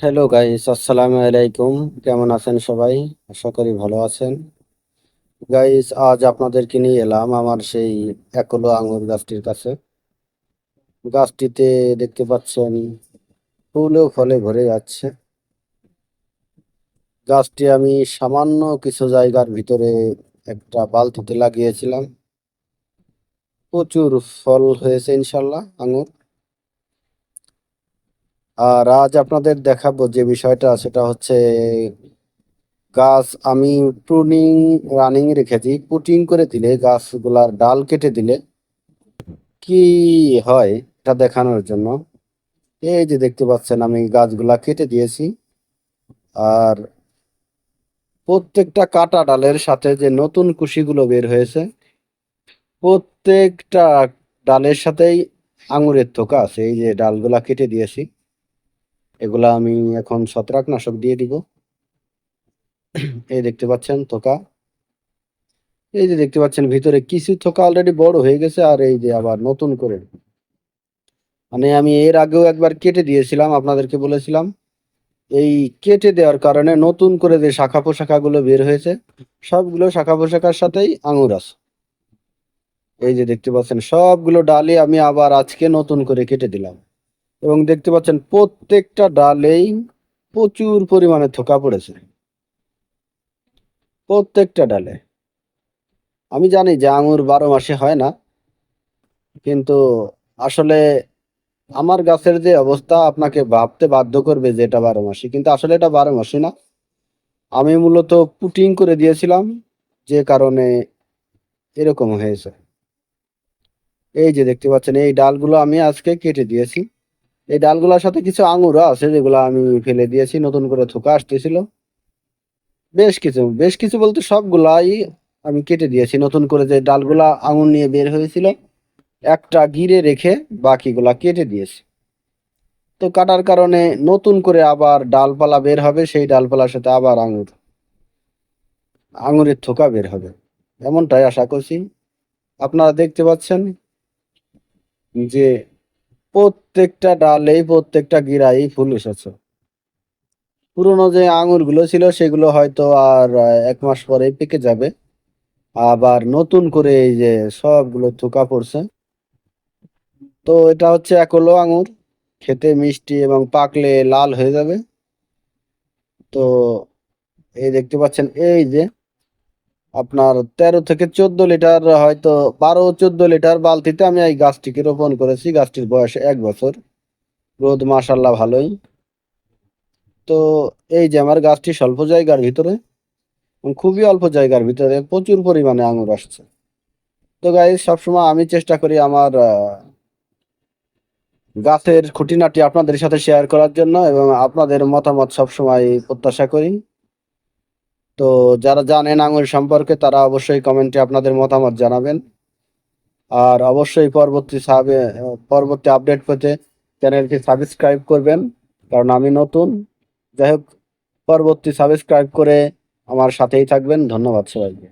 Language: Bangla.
হ্যালো গাইস, আসসালামু আলাইকুম। কেমন আছেন সবাই? আশা করি ভালো আছেন। গাইস, আজ আপনাদেরকে নিয়ে এলাম আমার সেই একলো আঙুর গাছটির কাছে। গাছটিতে দেখতে পাচ্ছেন ফুলে ও ফলে ভরে যাচ্ছে। গাছটি আমি সামান্য কিছু জায়গার ভিতরে একটা বালতিতে লাগিয়েছিলাম। প্রচুর ফল হয়েছে ইনশাল্লাহ আঙুর। আর আজ আপনাদের দেখাবো যে বিষয়টা, সেটা হচ্ছে গাছ আমি প্রুনিং রানিং রেখেছি। পুটিং করে দিলে, গাছগুলার ডাল কেটে দিলে কি হয় এটা দেখানোর জন্য। এই যে দেখতে পাচ্ছেন আমি গাছগুলা কেটে দিয়েছি। আর প্রত্যেকটা কাটা ডালের সাথে যে নতুন কুশিগুলো বের হয়েছে, প্রত্যেকটা ডালের সাথেই আঙুরের থোকা আছে। এই যে ডালগুলা কেটে দিয়েছি, এগুলা আমি এখন ছত্রাকনাশক দিয়ে দিব। এই দেখতে পাচ্ছেন থোকা। এই যে দেখতে পাচ্ছেন ভিতরে কিছু থোকা অলরেডি বড় হয়ে গেছে, আর এই যে আবার নতুন করে, মানে আমি এর আগেও একবার কেটে দিয়েছিলাম, আপনাদেরকে বলেছিলাম। এই কেটে দেওয়ার কারণে নতুন করে যে শাখা পোশাখাগুলো বের হয়েছে, সবগুলো শাখা পোশাখার সাথেই আঙুর আছে। এই যে দেখতে পাচ্ছেন সবগুলো ডালে আমি আবার আজকে নতুন করে কেটে দিলাম, এবং দেখতে পাচ্ছেন প্রত্যেকটা ডালেই প্রচুর পরিমাণে থোকা পড়েছে, প্রত্যেকটা ডালে। আমি জানি যে আঙুর 12 মাসে হয় না, কিন্তু আসলে আমার গাছের যে অবস্থা আপনাকে ভাবতে বাধ্য করবে যে এটা 12 মাসি, কিন্তু আসলে এটা 12 মাসি না। আমি মূলত পুটিং করে দিয়েছিলাম, যে কারণে এরকম হয়েছে। এই যে দেখতে পাচ্ছেন এই ডালগুলো আমি আজকে কেটে দিয়েছি। এই ডালগুলোর সাথে কিছু আঙুরও আছে যেগুলো আমি ফেলে দিয়েছি, নতুন করে থোকা আসতেছিল। বেশ কিছু বলতে সবগুলাই আমি কেটে দিয়েছি। নতুন করে যে ডালগুলা আঙুর নিয়ে বের হয়েছিল, একটা গিরে রেখে বাকিগুলা কেটে দিয়েছি। তো কাটার কারণে নতুন করে আবার ডালপালা বের হবে, সেই ডালপালার সাথে আবার আঙুরের থোকা বের হবে, এমনটাই আশা করছি। আপনারা দেখতে পাচ্ছেন যে প্রত্যেকটা ডালেই, প্রত্যেকটা গিরাই ফুল এসেছে। পুরোনো যে আঙুরগুলো ছিল সেগুলো হয়তো আর 1 মাস পরেই পেকে যাবে। আবার নতুন করে এই যে সবগুলো থোকা পড়ছে। তো এটা হচ্ছে একলো আঙুর, খেতে মিষ্টি এবং পাকলে লাল হয়ে যাবে। তো এই দেখতে পাচ্ছেন এই যে আপনার 13 থেকে 14 লিটার, হয়তো 12-14 লিটার বালতিতে আমি এই গাছটিকে রোপণ করেছি। গাছটির বয়স 1 বছর। রোদ মাশাল্লাহ ভালোই। তো এই যে আমার গাছটি স্বল্প জায়গার ভিতরে, খুবই অল্প জায়গার ভিতরে প্রচুর পরিমাণে আঙুর আসছে। তো গাইস, সবসময় আমি চেষ্টা করি আমার গাছের খুঁটিনাটি আপনাদের সাথে শেয়ার করার জন্য, এবং আপনাদের মতামত সবসময় প্রত্যাশা করি। তো যারা জানেন আঙুর সম্পর্কে তারা অবশ্যই কমেন্টে আপনাদের মতামত জানাবেন। আর অবশ্যই পরবর্তী আপডেট পেতে চ্যানেলটি সাবস্ক্রাইব করবেন, কারণ আমি নতুন। যাই হোক, পরবর্তী সাবস্ক্রাইব করে আমার সাথেই থাকবেন। ধন্যবাদ সবাইকে।